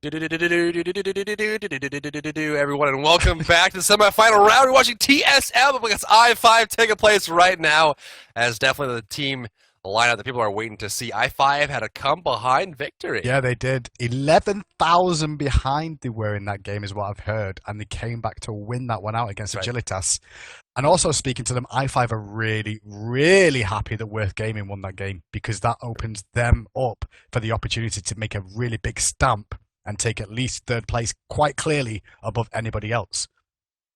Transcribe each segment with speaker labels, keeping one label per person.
Speaker 1: Everyone, and welcome back to the semifinal round. We're watching TSM against i5 taking place right now, as definitely the team lineup that people are waiting to see. i5 had a come behind victory.
Speaker 2: Yeah, they did. 11,000 behind they were in that game is what I've heard, and they came back to win that one out against Agilitas. And also speaking to them, i5 are really, really happy that Worth Gaming won that game, because that opens them up for the opportunity to make a really big stamp and take at least third place quite clearly above anybody else.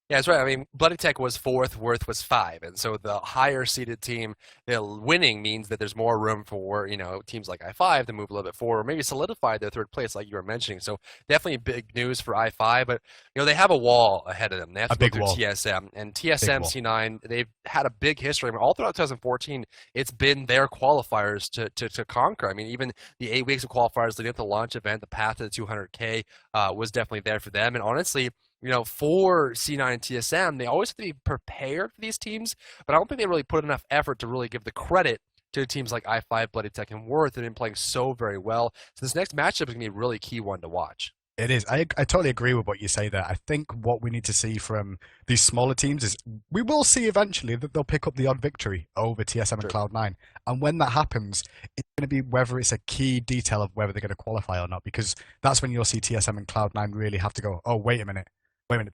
Speaker 1: Yeah, that's right. I mean, Bloody Tech was 4th, Worth was 5, and so the higher seeded team, winning means that there's more room for, teams like i5 to move a little bit forward, or maybe solidify their third place like you were mentioning. So definitely big news for i5, but they have a wall ahead of them. They have to go through TSM, and TSM C9, they've had a big history. I mean, all throughout 2014, it's been their qualifiers to conquer. I mean, even the 8 weeks of qualifiers leading up to the launch event, the path to the 200K was definitely there for them, and honestly, for C9 and TSM, they always have to be prepared for these teams, but I don't think they really put enough effort to really give the credit to teams like i5, Bloody Tech, and Worth. They've been playing so very well. So this next matchup is going to be a really key one to watch.
Speaker 2: It is. I totally agree with what you say there. I think what we need to see from these smaller teams is we will see eventually that they'll pick up the odd victory over TSM and Cloud9. And when that happens, it's going to be whether it's a key detail of whether they're going to qualify or not, because that's when you'll see TSM and Cloud9 really have to go, oh, wait a minute,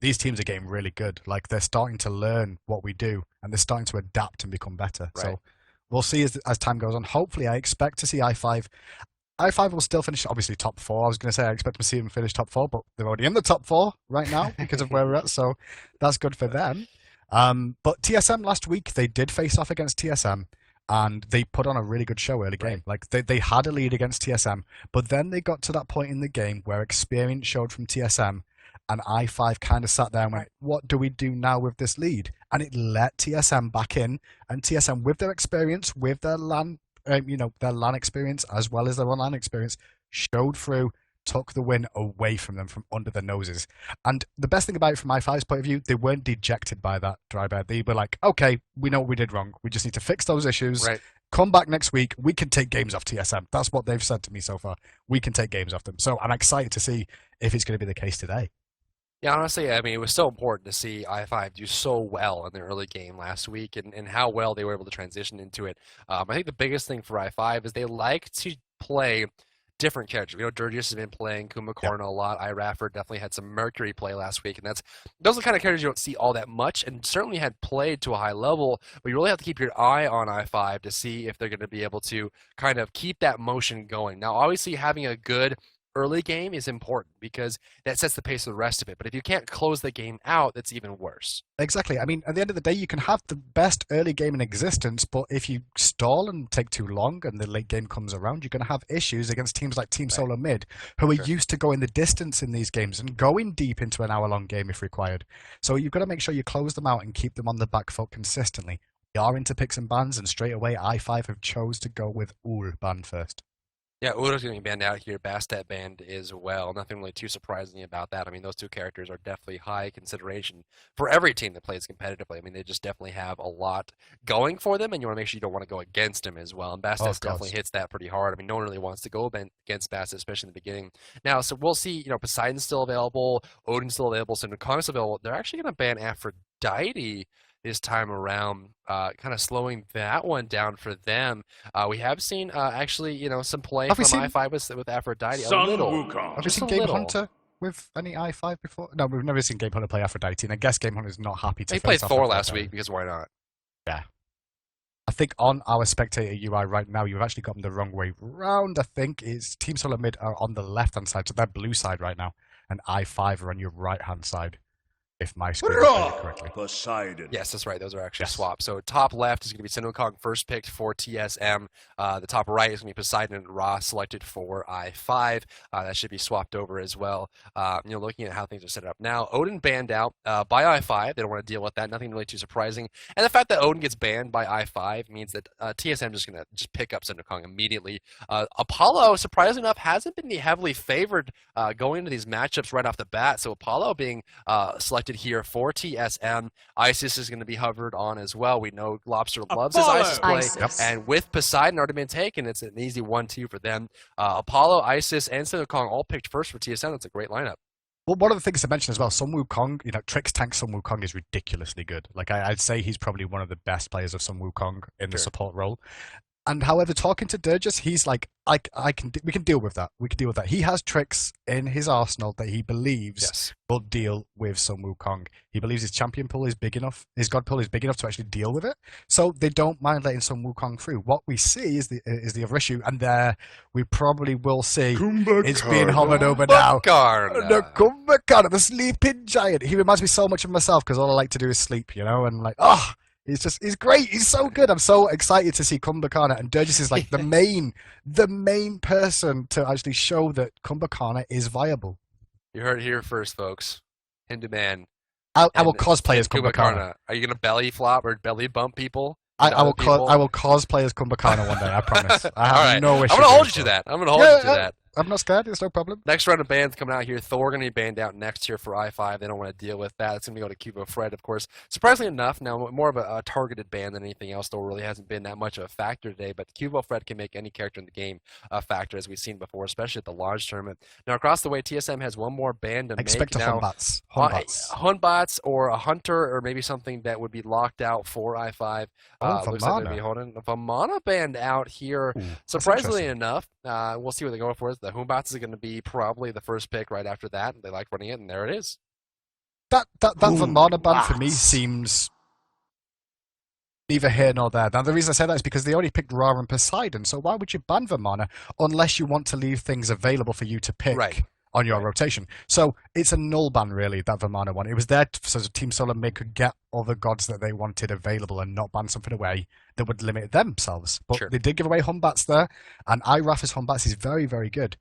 Speaker 2: these teams are getting really good. Like, they're starting to learn what we do, and they're starting to adapt and become better. Right. So we'll see as time goes on. Hopefully, I expect to see i5. i5 will still finish, obviously, top 4. I was going to say I expect to see them finish top 4, but they're already in the top 4 right now because of where we're at, so that's good for them. But TSM last week, they did face off against TSM, and they put on a really good show early game. Like, they had a lead against TSM, but then they got to that point in the game where experience showed from TSM, and i5 kind of sat there and went, what do we do now with this lead? And it let TSM back in, and TSM, with their experience, with their LAN, their LAN experience, as well as their online experience, showed through, took the win away from them, from under their noses. And the best thing about it from i5's point of view, they weren't dejected by that, Drybear. They were like, okay, we know what we did wrong. We just need to fix those issues. Right. Come back next week. We can take games off TSM. That's what they've said to me so far. We can take games off them. So I'm excited to see if it's going to be the case today.
Speaker 1: Yeah, honestly, I mean, it was so important to see i5 do so well in the early game last week, and how well they were able to transition into it. I think the biggest thing for i5 is they like to play different characters. Dirgius has been playing Kumakorna a lot. iRaffer definitely had some Mercury play last week, and those are the kind of characters you don't see all that much, and certainly had played to a high level, but you really have to keep your eye on i5 to see if they're going to be able to kind of keep that motion going. Now, obviously, having a good early game is important because that sets the pace of the rest of it. But if you can't close the game out, that's even worse.
Speaker 2: Exactly. I mean, at the end of the day, you can have the best early game in existence, but if you stall and take too long and the late game comes around, you're going to have issues against teams like Team Solomid, who are used to going the distance in these games and going deep into an hour-long game if required. So you've got to make sure you close them out and keep them on the back foot consistently. We are into picks and bans, and straight away, i5 have chose to go with Ul ban first.
Speaker 1: Yeah, Udo's going to be banned out here. Bastet banned as well. Nothing really too surprising about that. I mean, those two characters are definitely high consideration for every team that plays competitively. I mean, they just definitely have a lot going for them, and you want to make sure you don't want to go against them as well. And Bastet definitely hits that pretty hard. I mean, no one really wants to go against Bastet, especially in the beginning. Now, so we'll see, Poseidon's still available, Odin's still available, so Nukon's available. They're actually going to ban Aphrodite this time around, kind of slowing that one down for them. We have seen actually, some play from i5 with Aphrodite a little.
Speaker 2: Have we seen Game Hunter with any i5 before? No, we've never seen Game Hunter play Aphrodite, and I guess Game Hunter's not happy to.
Speaker 1: He played Thor last week because why not?
Speaker 2: Yeah. I think on our spectator UI right now, you've actually gotten the wrong way round. I think is Team Solomid are on the left-hand side, so they're blue side right now, and i5 are on your right-hand side. If my screen is reading correctly.
Speaker 3: Poseidon.
Speaker 1: Yes, that's right. Those are actually swapped. So top left is going to be Sinokong, first picked for TSM. The top right is going to be Poseidon and Ra, selected for i5. That should be swapped over as well. Looking at how things are set up now, Odin banned out by i5. They don't want to deal with that. Nothing really too surprising. And the fact that Odin gets banned by i5 means that TSM is going to pick up Sinokong immediately. Apollo, surprisingly enough, hasn't been heavily favored going into these matchups right off the bat. So Apollo being selected drafted here for TSM. ISIS is going to be hovered on as well. We know Lobster loves his ISIS play, and with Poseidon already been taken, it's an easy 1-2 for them. Apollo, ISIS, and Sun Wukong all picked first for TSM. That's a great lineup.
Speaker 2: Well, one of the things to mention as well, Sun Wukong, Trix Tank Sun Wukong is ridiculously good. Like, I'd say he's probably one of the best players of Sun Wukong in the support role. And however, talking to Durgis, he's like, we can deal with that. We can deal with that. He has tricks in his arsenal that he believes will deal with Sun Wukong. He believes his champion pool is big enough, his god pool is big enough to actually deal with it. So they don't mind letting Sun Wukong through. What we see is the other issue, and there we probably will see it's being hovered over now. The Kumbhakarna, the sleeping giant. He reminds me so much of myself because all I like to do is sleep, and like, he's great. He's so good. I'm so excited to see Kumbhakarna, and Durgis is like the main person to actually show that Kumbhakarna is viable.
Speaker 1: You heard it here first, folks. Hindu man.
Speaker 2: I will cosplay as Kumbhakarna.
Speaker 1: Are you gonna belly flop or belly bump people?
Speaker 2: I will cosplay as Kumbhakarna one day. I promise. I have no issue.
Speaker 1: I'm gonna hold you to that. I'm gonna hold you to that.
Speaker 2: I'm not scared. It's no problem.
Speaker 1: Next round of bans coming out here. Thor going to be banned out next here for I5. They don't want to deal with that. It's going to go to Cubo Fred, of course. Surprisingly enough, now more of a targeted ban than anything else. Thor really hasn't been that much of a factor today, but Cubo Fred can make any character in the game a factor, as we've seen before, especially at the Lodge tournament. Now, across the way, TSM has one more ban to
Speaker 2: expect
Speaker 1: make.
Speaker 2: Hunbots.
Speaker 1: Hunbots or a Hunter or maybe something that would be locked out for I5. Looks like they'll be holding Vamana banned out here.
Speaker 2: Ooh,
Speaker 1: surprisingly enough, we'll see what they go for. The Hunbots is going to be probably the first pick right after that. They like running it, and there it is.
Speaker 2: That Vamana ban for me seems neither here nor there. Now, the reason I say that is because they already picked Ra and Poseidon, so why would you ban Vamana unless you want to leave things available for you to pick on your rotation? So it's a null ban, really, that Vamana one. It was there so Team Solomid could get other gods that they wanted available and not ban something away that would limit themselves. But they did give away Hunbots there, and IIII's Hunbots is very, very good.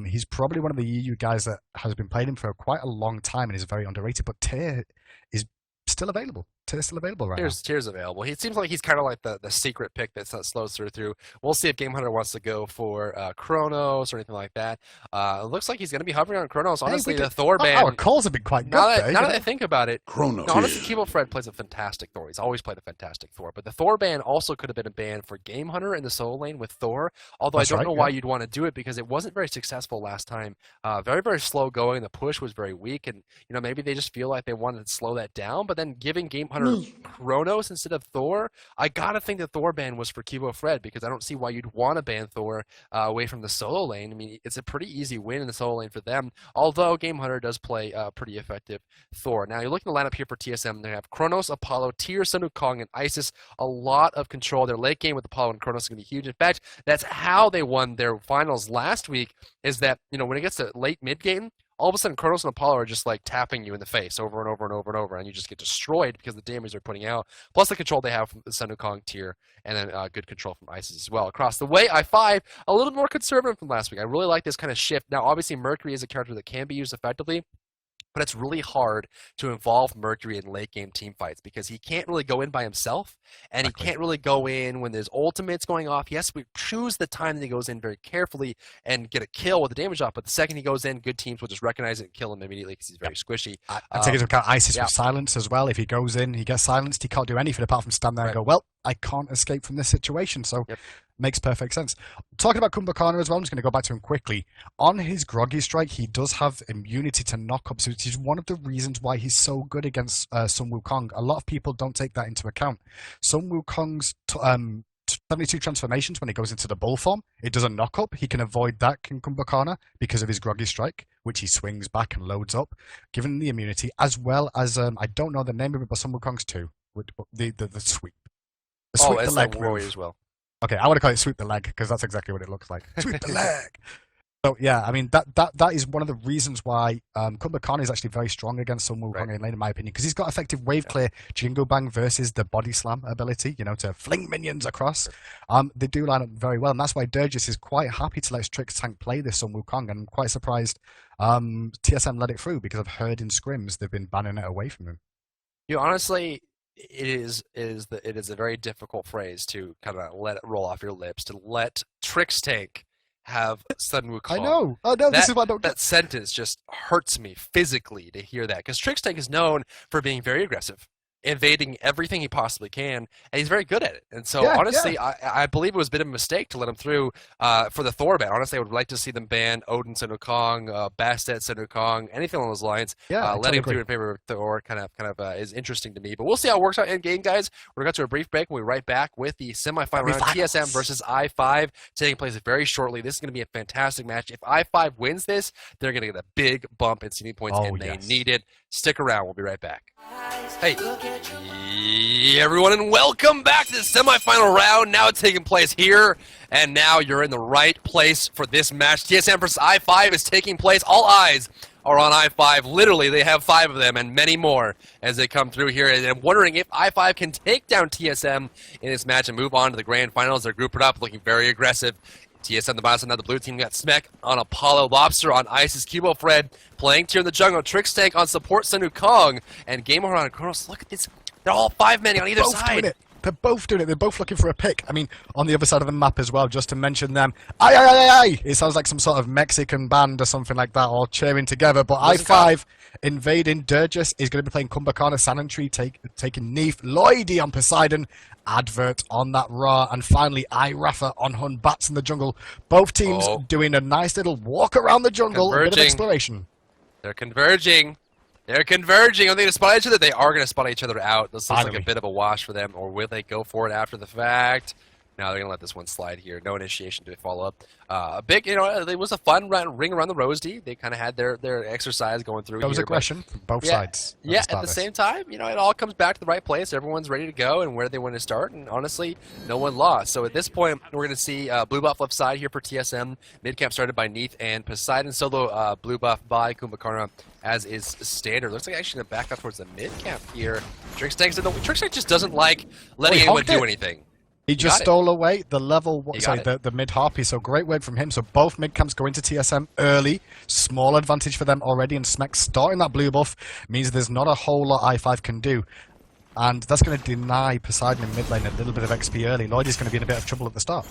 Speaker 2: He's probably one of the EU guys that has been playing him for quite a long time and is very underrated, but Tyr is still available. Tyr's still available right now.
Speaker 1: Tyr's available. He seems like he's kind of like the secret pick that slows through. We'll see if Game Hunter wants to go for Kronos or anything like that. It looks like he's going to be hovering on Kronos. Honestly, the Thor ban.
Speaker 2: Our calls have been quite good.
Speaker 1: Now that I think about it, Kronos. No, honestly, Kibo Fred plays a fantastic Thor. He's always played a fantastic Thor. But the Thor ban also could have been a ban for Game Hunter in the solo lane with Thor. Although I don't know why you'd want to do it because it wasn't very successful last time. Very, very slow going. The push was very weak, and maybe they just feel like they wanted to slow that down. But then giving Game Hunter Kronos instead of Thor, I gotta think the Thor ban was for Kibo Fred because I don't see why you'd want to ban Thor away from the solo lane. I mean, it's a pretty easy win in the solo lane for them, although Game Hunter does play pretty effective Thor. Now, you look at the lineup here for TSM. They have Kronos, Apollo, Tyr, Sun Wukong, and ISIS. A lot of control. Their late game with Apollo and Kronos is going to be huge. In fact, that's how they won their finals last week, is that, when it gets to late mid-game, all of a sudden, Kronos and Apollo are just like tapping you in the face over and over and over and over, and you just get destroyed because of the damage they're putting out, plus the control they have from the Sun Wukong Tyr, and then good control from ISIS as well. Across the way, I5, a little more conservative from last week. I really like this kind of shift. Now, obviously, Mercury is a character that can be used effectively, but it's really hard to involve Mercury in late game team fights because he can't really go in by himself, and he can't really go in when there's ultimates going off. Yes, we choose the time that he goes in very carefully and get a kill with the damage off, but the second he goes in, good teams will just recognize it and kill him immediately because he's very squishy.
Speaker 2: And take into account ISIS with silence as well. If he goes in, he gets silenced, he can't do anything apart from stand there and go, well, I can't escape from this situation. So makes perfect sense. Talking about Kumbhakarna as well, I'm just going to go back to him quickly. On his Groggy Strike, he does have immunity to knockups, which is one of the reasons why he's so good against Sun Wukong. A lot of people don't take that into account. Sun Wukong's 72 transformations when he goes into the bull form, it does a knock-up. He can avoid that in Kumbhakarna because of his Groggy Strike, which he swings back and loads up, given the immunity, as well as, I don't know the name of it, but Sun Wukong's 2, the sweep.
Speaker 1: Sweep the leg Warrior as well.
Speaker 2: Okay, I want to call it sweep the leg because that's exactly what it looks like. Sweep the leg. So yeah, I mean that is one of the reasons why Kumbhakarna is actually very strong against Sun Wukong in lane, in my opinion, because he's got effective wave clear Jingle Bang versus the body slam ability, to fling minions across. They do line up very well, and that's why Durgis is quite happy to let Trix Tank play this Sun Wukong, and I'm quite surprised TSM let it through because I've heard in scrims they've been banning it away from him.
Speaker 1: Honestly, it is a very difficult phrase to kind of let it roll off your lips, to let Trix Tank have Sun Wukong.
Speaker 2: I know. Oh no, this is what I don't
Speaker 1: That
Speaker 2: get.
Speaker 1: sentence just hurts me physically to hear that, because Trickstank is known for being very aggressive, invading everything he possibly can, and he's very good at it. And so,
Speaker 2: Yeah,
Speaker 1: honestly, I believe it was a bit of a mistake to let him through for the Thor ban. Honestly, I would like to see them ban Odin Sun Wukong, Bastet Sun Wukong, anything along those lines.
Speaker 2: Yeah, I
Speaker 1: letting
Speaker 2: totally
Speaker 1: him through in favor of Thor kind of is interesting to me. But we'll see how it works out in game, guys. We're going to go to a brief break, and we'll be right back with the semifinal round, TSM versus I5, taking place very shortly. This is going to be a fantastic match. If I5 wins this, they're going to get a big bump in seeding points, and they need it. Stick around. We'll be right back. Hey, everyone, and welcome back to the semifinal round, now taking place here, and now you're in the right place for this match. TSM versus I5 is taking place. All eyes are on I5. Literally, they have 5 of them and many more as they come through here, and I'm wondering if I5 can take down TSM in this match and move on to the grand finals. They're grouped up, looking very aggressive. TSM, the bottom side, now the blue team got Smek on Apollo, Lobster on Isis, Cubo Fred playing Tier in the jungle, Trickstank on support, Sun Wukong, and Gamer on Kronos. Look at this. They're all 5-manning on either side.
Speaker 2: They're both doing it. They're both looking for a pick. I mean, on the other side of the map as well, just to mention them. I. It sounds like some sort of Mexican band or something like that, all cheering together. But I5 invading Durgis is going to be playing Kumbhakana, Sanantri, taking Neef, Lloydie on Poseidon, Advert on that Ra, and finally I-Rafa on Hun, Bats in the jungle. Both teams doing a nice little walk around the jungle, a bit of exploration.
Speaker 1: They're converging. They're converging. Are they going to spot each other? They are going to spot each other out. This looks like a bit of a wash for them, or will they go for it after the fact? No, they're going to let this one slide here. No initiation to follow up. Big, it was a fun ring around the Rosy. They kind of had their exercise going through here.
Speaker 2: There was aggression from both sides.
Speaker 1: Yeah, at the same time, it all comes back to the right place. Everyone's ready to go and where they want to start, and honestly, no one lost. So at this point, we're going to see blue buff left side here for TSM. Mid camp started by Neith and Poseidon. Solo blue buff by Kumbhakana, as is standard. Looks like actually going to back up towards the mid camp here. Trickstank just doesn't like letting anyone do anything.
Speaker 2: He just stole away the level, the mid harpy, so great word from him. So both mid camps go into TSM early, small advantage for them already, and Smek starting that blue buff means there's not a whole lot I5 can do. And that's going to deny Poseidon in mid lane a little bit of XP early. Lloydie's going to be in a bit of trouble at the start.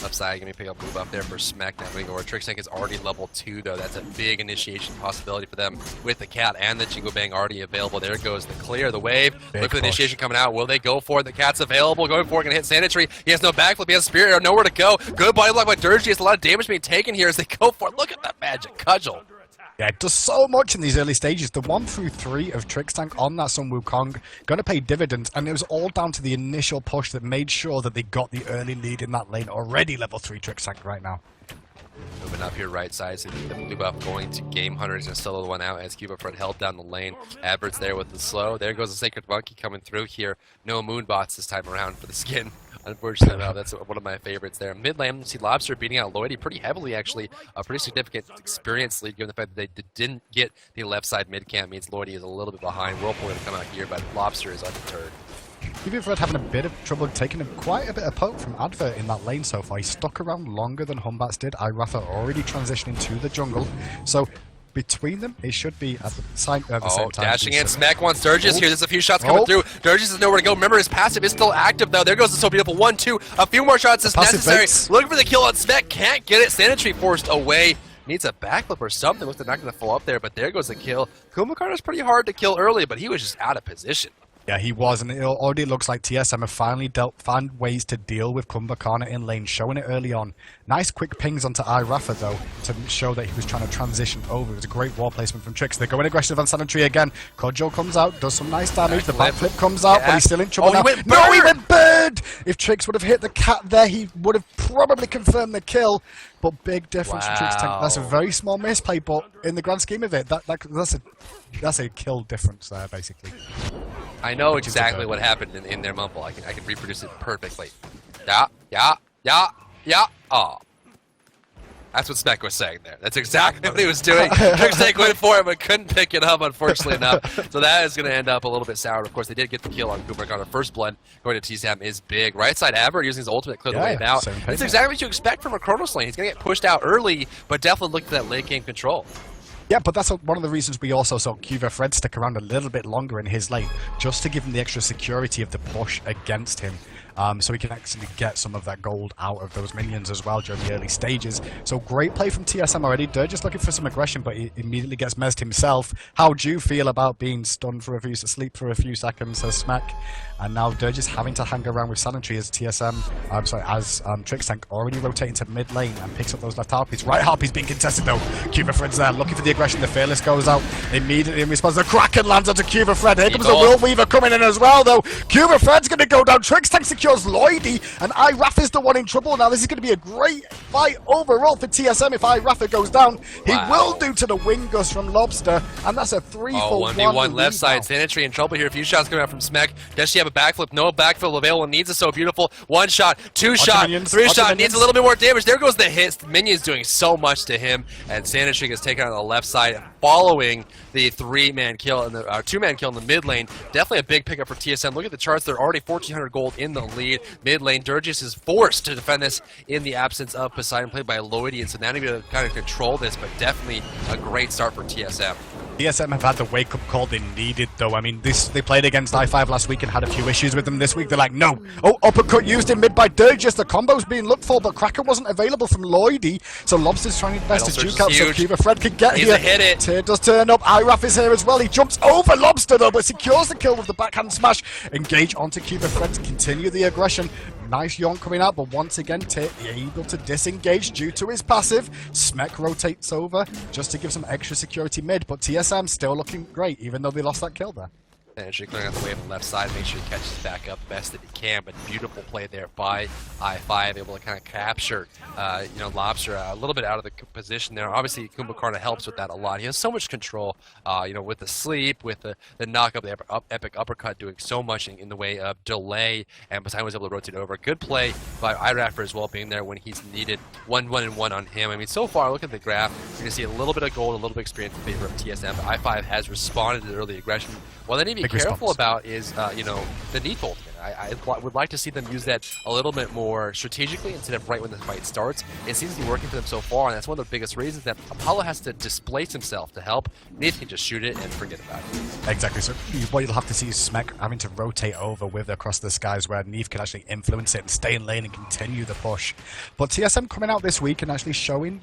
Speaker 1: Upside, going to pick up blue buff there for Smek. Now going to go where Trickstank is already level 2, though. That's a big initiation possibility for them with the Cat and the Jingle Bang already available. There goes the clear, the wave. Look for the initiation coming out. Will they go for it? The Cat's available. Going for it. Going to hit Sanitary. He has no backflip. He has Spirit. Nowhere to go. Good body block by Dirge. He has a lot of damage being taken here as they go for it. Look at that magic cudgel.
Speaker 2: Yeah, it does so much in these early stages. The 1 through 3 of Trickstank on that Sun Wukong going to pay dividends, and it was all down to the initial push that made sure that they got the early lead in that lane. Already level 3 Trickstank right now.
Speaker 1: Moving up here right side, so the blue buff going to Game Hunter. He's going to solo the one out as Cuba Fred held down the lane. Advert's there with the slow. There goes the Sacred Monkey coming through here. No Moonbots this time around for the skin. Unfortunately, no, that's one of my favorites there. Mid lane, see Lobster beating out Lloydie pretty heavily, actually. A pretty significant experience lead, given the fact that they didn't get the left side mid camp. Means Lloydie is a little bit behind. Whirlpool going to come out here, but Lobster is undeterred.
Speaker 2: Cuba Fred having a bit of trouble taking quite a bit of poke from Advert in that lane so far. He stuck around longer than Humbats did. I-Rafa already transitioning to the jungle. So between them, it should be at the same time.
Speaker 1: Dashing in. Smek wants Durgis here. There's a few shots coming through. Durgis has nowhere to go. Remember, his passive is still active, though. There goes the So Beautiful. 1, 2. A few more shots is necessary. Looking for the kill on Smek. Can't get it. Sanitary forced away. Needs a backflip or something. Looks like not going to fall up there, but there goes the kill. Kumbhakana's pretty hard to kill early, but he was just out of position.
Speaker 2: Yeah, he was, and it already looks like TSM have finally found ways to deal with Kumbhakana in lane, showing it early on. Nice quick pings onto I-Rafa, though, to show that he was trying to transition over. It was a great wall placement from Trix. They're going aggressive on Sanitary again. Kojo comes out, does some nice damage. The backflip comes out, but he's still in trouble now. He went bird! If Trix would have hit the Cat there, he would have probably confirmed the kill. But big difference for Trix Tank. That's a very small misplay, but in the grand scheme of it, that's a kill difference there, basically.
Speaker 1: I know exactly what happened in their mumble. I can reproduce it perfectly. Yeah. Oh. That's what Smek was saying there. That's exactly what he was doing. Trickstank went for it, but couldn't pick it up, unfortunately enough. So that is going to end up a little bit sour. Of course, they did get the kill on Kumbhakana. First blood going to TSM is big. Right side Aver using his ultimate to clear the wave out. That's exactly what you expect from a Kronos lane. He's going to get pushed out early, but definitely look for that late game control.
Speaker 2: Yeah, but that's one of the reasons we also saw Cuba Fred stick around a little bit longer in his lane, just to give him the extra security of the push against him. so he can actually get some of that gold out of those minions as well during the early stages. So great play from TSM already. Just looking for some aggression, but he immediately gets mezzed himself. How do you feel about being stunned for asleep for a few seconds, says Smack? And now Dirge is having to hang around with Sanitary as Trixtank already rotating to mid lane and picks up those left harpies. Right harpies being contested though. Cuba Fred's there, looking for the aggression. The Fearless goes out immediately in response. The Kraken lands onto Cuba Fred. Here comes the Will Weaver coming in as well though. Cuba Fred's going to go down. Trixtank secures Lloydie, and IIIII is the one in trouble. Now this is going to be a great fight overall for TSM if IIIII goes down. He will do to the wing gust from Lobster, and that's a 3-for-1
Speaker 1: 1v1 left side. Sanitary in trouble here. A few shots coming out from Smek. Does she have a backflip? No backflip available. Needs it so beautiful. One shot, two shot, three shot. Needs a little bit more damage. There goes the hits. Minion's doing so much to him, and Sanitary gets taken out on the left side following the two-man kill in the mid lane. Definitely a big pickup for TSM. Look at the charts. They're already 1,400 gold in the lead. Mid lane, Durgis is forced to defend this in the absence of Poseidon, played by Lloydie, and so now they need to kind of control this, but definitely a great start for TSM.
Speaker 2: TSM have had the wake-up call they needed, though. I mean, they played against i5 last week and had a few issues with them this week. They're like, no. Oh, uppercut used in mid by Durgis. The combo's being looked for, but Kraken wasn't available from Lloydie. So Lobster's trying his best to juke out so Cuba Fred can get here.
Speaker 1: Hit it.
Speaker 2: Tyr does turn up. IRAF is here as well. He jumps over Lobster, though, but secures the kill with the backhand smash. Engage onto Cuba Fred to continue the aggression. Nice yawn coming out, but once again, Tyr able to disengage due to his passive. Smek rotates over just to give some extra security mid, but TSM still looking great, even though they lost that kill there.
Speaker 1: Actually clearing out the way on the left side, make sure he catches back up best that he can, but beautiful play there by i5, able to kind of capture, Lobster a little bit out of the position there. Obviously, Kumbhakarna helps with that a lot. He has so much control, with the sleep, with the knock-up, the epic uppercut, doing so much in the way of delay, and Poseidon was able to rotate over. Good play by IRAF as well, being there when he's needed. 1-1-1 on him. I mean, so far, look at the graph. You're going to see a little bit of gold, a little bit of experience in favor of TSM, but i5 has responded to the early aggression. Well, they need to be careful about is, the Neath ultimate. I would like to see them use that a little bit more strategically instead of right when the fight starts. It seems to be working for them so far, and that's one of the biggest reasons that Apollo has to displace himself to help. Neath can just shoot it and forget about it.
Speaker 2: Exactly. So what you'll have to see is Smek having to rotate over with Across the Skies, where Neath can actually influence it and stay in lane and continue the push. But TSM coming out this week and actually showing,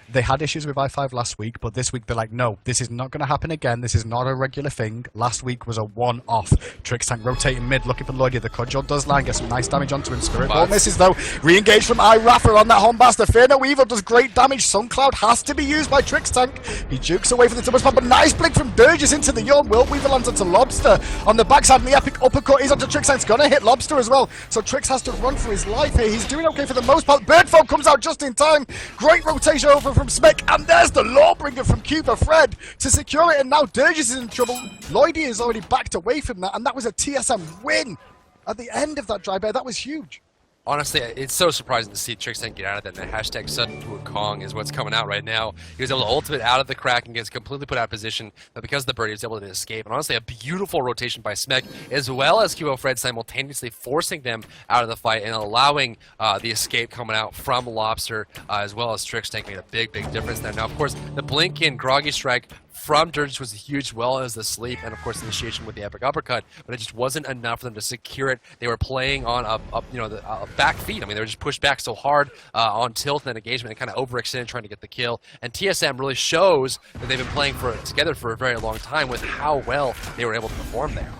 Speaker 2: they had issues with i5 last week, but this week they're like, no, this is not going to happen again. This is not a regular thing. Last week was a one-off. Trixtank rotating mid, looking for Lloydie. The Cudgel does land, gets some nice damage onto him. Spirit Ball misses though. Re-engage from IRAF on that Hombas. The Fear No Evil does great damage. Suncloud has to be used by Trixtank. He jukes away from the double spot, but nice blink from Durgis into the yawn. Will Weaver lands onto Lobster. On the backside, and the epic uppercut is onto Trixtank. It's gonna hit Lobster as well. So Trix has to run for his life here. He's doing okay for the most part. Birdfolk comes out just in time. Great rotation over from Smek, and there's the Lawbringer from Cuba Fred to secure it, and now Durgis is in trouble. Lloydie is already backed away from that, and that was a TSM win at the end of that dry bear. That was huge.
Speaker 1: Honestly, it's so surprising to see Trixtank get out of that. And the hashtag sudden Wukong is what's coming out right now. He was able to ultimate out of the crack and gets completely put out of position, but because of the bird, he was able to escape. And honestly, a beautiful rotation by Smek, as well as Cuba Fred simultaneously forcing them out of the fight and allowing the escape coming out from Lobster, as well as Trixtank made a big, big difference there. Now, of course, the blink in Groggy Strike from Durgis was huge, as well as the sleep, and of course initiation with the epic uppercut, but it just wasn't enough for them to secure it. They were playing on a back feet. I mean, they were just pushed back so hard on tilt and engagement and kind of overextended trying to get the kill. And TSM really shows that they've been playing together for a very long time with how well they were able to perform there.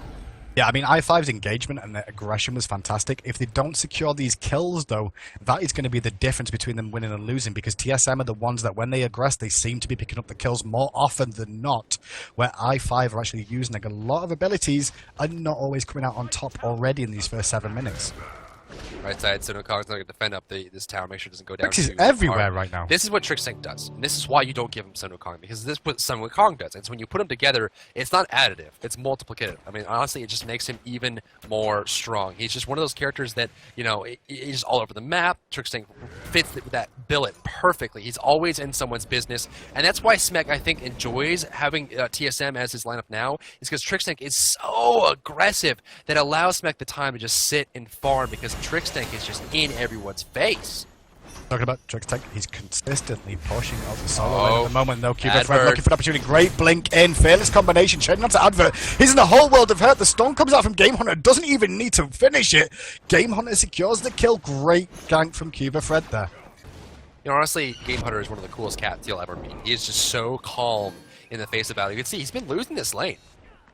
Speaker 2: Yeah, I mean, i5's engagement and their aggression was fantastic. If they don't secure these kills, though, that is going to be the difference between them winning and losing, because TSM are the ones that, when they aggress, they seem to be picking up the kills more often than not, where i5 are actually using like, a lot of abilities and not always coming out on top already in these first 7 minutes.
Speaker 1: Right side, so Kong's not going to defend up this tower, make sure it doesn't go down.
Speaker 2: Trix is everywhere right now.
Speaker 1: This is what Trixtank does. And this is why you don't give him Sun Wukong, because this is what Sun Wukong does. And so when you put them together, it's not additive, it's multiplicative. I mean, honestly, it just makes him even more strong. He's just one of those characters that, he's all over the map. Trixtank fits that billet perfectly. He's always in someone's business. And that's why Smek, I think, enjoys having TSM as his lineup now, is because Trixtank is so aggressive that allows Smek the time to just sit and farm, because Trixtank is just in everyone's face.
Speaker 2: Talking about Trickstech, he's consistently pushing out the solo lane at the moment, though. Cuba Fred
Speaker 1: Advert.
Speaker 2: looking for an opportunity. Great blink in. Fearless combination. Shading onto Advert. He's in the whole world of hurt. The stun comes out from Game Hunter. Doesn't even need to finish it. Game Hunter secures the kill. Great gank from Cuba Fred there.
Speaker 1: You know, honestly, Game Hunter is one of the coolest cats you'll ever meet. He is just so calm in the face of battle. You can see he's been losing this lane.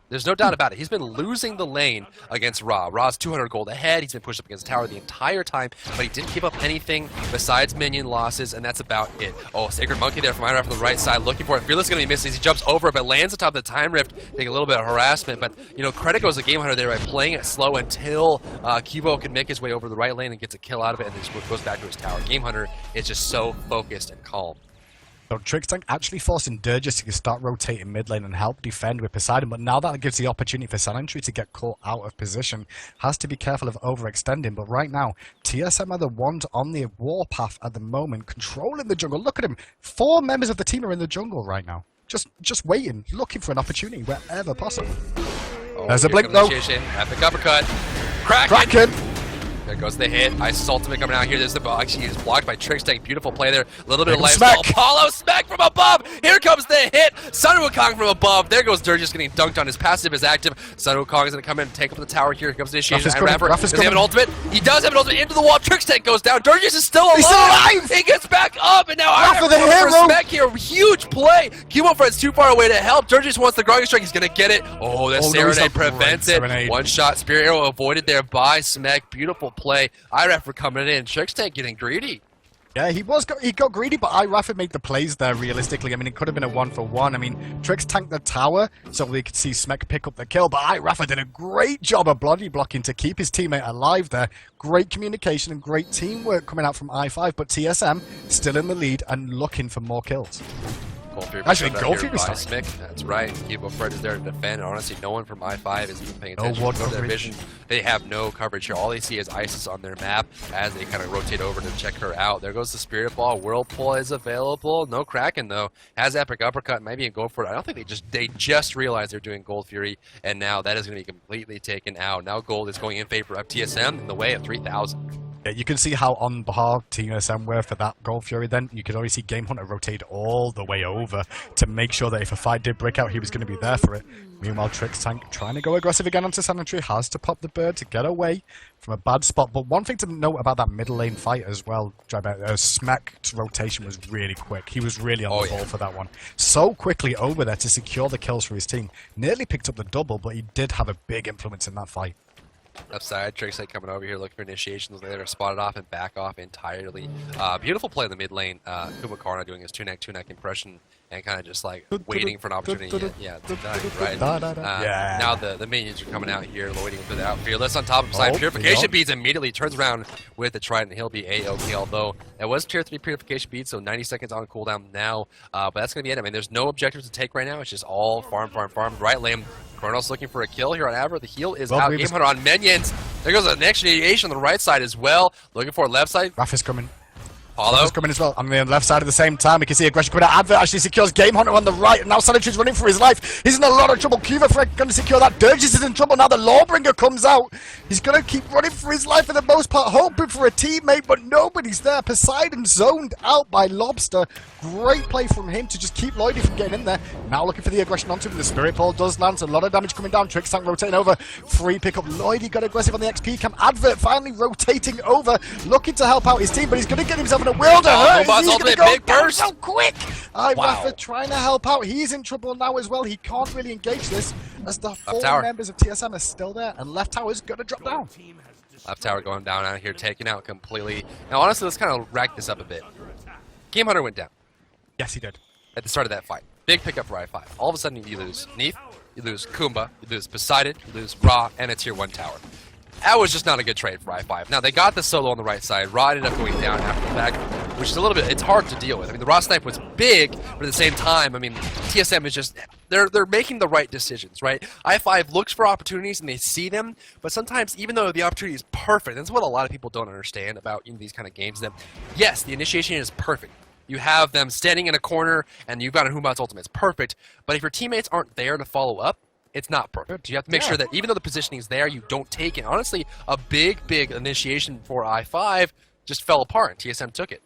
Speaker 1: There's no doubt about it. He's been losing the lane against Ra. Ra's 200 gold ahead. He's been pushed up against the tower the entire time, but he didn't give up anything besides minion losses, and that's about it. Oh, Sacred Monkey there from IIIII from the right side, looking for it. Fearless is going to be missing. He jumps over it, but lands on top of the Time Rift, taking a little bit of harassment. But, you know, credit goes to Game Hunter there by playing it slow until Kibo can make his way over the right lane and gets a kill out of it, and then just goes back to his tower. Game Hunter is just so focused and calm.
Speaker 2: So Trickstech actually forcing Durgis to start rotating mid lane and help defend with Poseidon, but now that gives the opportunity for Sanitary to get caught out of position. Has to be careful of overextending, but right now, TSM are the ones on the warpath at the moment, controlling the jungle. Look at him. 4 members of the team are in the jungle right now. Just waiting, looking for an opportunity wherever possible.
Speaker 1: Oh,
Speaker 2: there's a blink though.
Speaker 1: Epic uppercut. Kraken! There goes the hit. Isis ultimate coming out here. There's the ball. Actually, he's blocked by Trickstech. Beautiful play there. A little bit of lifestyle. Apollo smack from above. Here comes the hit. Sun Wukong from above. There goes Durgis getting dunked on. His passive is active. Sun Wukong is going to come in and take up the tower here. Here comes the initiation. Does he have an ultimate? He does have an ultimate into the wall. Trickstech goes down. Durgis is still alive.
Speaker 2: He's still alive.
Speaker 1: He gets back up, and now IIIII
Speaker 2: the hero.
Speaker 1: for smack here. Huge play. Cubo Fred's too far away to help. Durgis wants the Groggy Strike. He's going to get it. Oh, the Serenade prevents it. One shot. Spirit Arrow avoided there by Smek. Beautiful play. IIIII for coming in. Trickstech getting greedy.
Speaker 2: Yeah, he got greedy, but IIIII made the plays there realistically. I mean, it could have been a 1-for-1. I mean, Trix tanked the tower so we could see Smek pick up the kill, but IIIII did a great job of body blocking to keep his teammate alive there. Great communication and great teamwork coming out from I5, but TSM still in the lead and looking for more kills. Actually, Goldfury was
Speaker 1: Smic. That's right. Cubo Fred is there to defend. Honestly, no one from I5 is even paying attention to their vision. They have no coverage here. All they see is Isis on their map as they kind of rotate over to check her out. There goes the Spirit Ball. Whirlpool is available. No Kraken though. Has Epic Uppercut. Might be a Gold for it. I don't think they just realized they're doing Gold Fury, and now that is going to be completely taken out. Now Gold is going in favor of TSM in the way of 3,000.
Speaker 2: Yeah, you can see how on behalf TSM were for that Gold Fury then. You could already see Game Hunter rotate all the way over to make sure that if a fight did break out, he was going to be there for it. Meanwhile, Trickstank trying to go aggressive again onto Sanitary, has to pop the bird to get away from a bad spot. But one thing to note about that middle lane fight as well, Smek's rotation was really quick. He was really on the ball for that one. So quickly over there to secure the kills for his team. Nearly picked up the double, but he did have a big influence in that fight.
Speaker 1: Upside, Trickstech coming over here looking for initiations. They're spotted off and back off entirely. Beautiful play in the mid lane. Kumakarna doing his two-neck impression and kind of just like waiting for an opportunity. Yeah, right. Now the minions are coming out here, waiting for the out. Fearless on top of side. Purification beads immediately turns around with the Trident. He'll be A-OK, although it was tier 3 purification beads, so 90 seconds on cooldown now. But that's going to be it. I mean, there's no objectives to take right now. It's just all farm. Right lane. Kronos looking for a kill here on Aver. The heal is out. Game Hunter on minions. There goes the next initiation on the right side as well. Looking for left side.
Speaker 2: Raph is coming.
Speaker 1: Apollo
Speaker 2: coming as well. On the left side at the same time, we can see aggression coming out. Advert actually secures Game Hunter on the right, and now Sanitary's running for his life. He's in a lot of trouble. Cuba Fred going to secure that. Durgis is in trouble now. The Lawbringer comes out. He's going to keep running for his life for the most part, hoping for a teammate, but nobody's there. Poseidon zoned out by Lobster. Great play from him to just keep Lloydie from getting in there. Now looking for the aggression onto him. The Spirit Ball does land. A lot of damage coming down. Trickstank rotating over. Free pickup. Lloydie got aggressive on the XP cam. Advert finally rotating over, looking to help out his team, but he's going to get himself in a world of hurt.
Speaker 1: He's ultimate big burst.
Speaker 2: So quick! Rafa trying to help out. He's in trouble now as well. He can't really engage this as the 4 members of TSM are still there, and left tower's going to drop down.
Speaker 1: Left tower going down out here, taken out completely. Now, honestly, let's kind of rack this up a bit. Game Hunter went down.
Speaker 2: Yes, he did.
Speaker 1: At the start of that fight. Big pickup for I5. All of a sudden, you lose Neith, you lose Kumba, you lose Poseidon, you lose Ra, and a tier 1 tower. That was just not a good trade for I5. Now, they got the solo on the right side. Ra ended up going down after the fact, which is a little bit, it's hard to deal with. I mean, the Ra snipe was big, but at the same time, I mean, TSM is just, they're making the right decisions, right? I5 looks for opportunities and they see them, but sometimes, even though the opportunity is perfect, that's what a lot of people don't understand about these kind of games, that yes, the initiation is perfect. You have them standing in a corner, and you've got a Humat's ultimate. It's perfect, but if your teammates aren't there to follow up, it's not perfect. You have to make sure that even though the positioning is there, you don't take it. Honestly, a big initiation for I5 just fell apart, and TSM took it.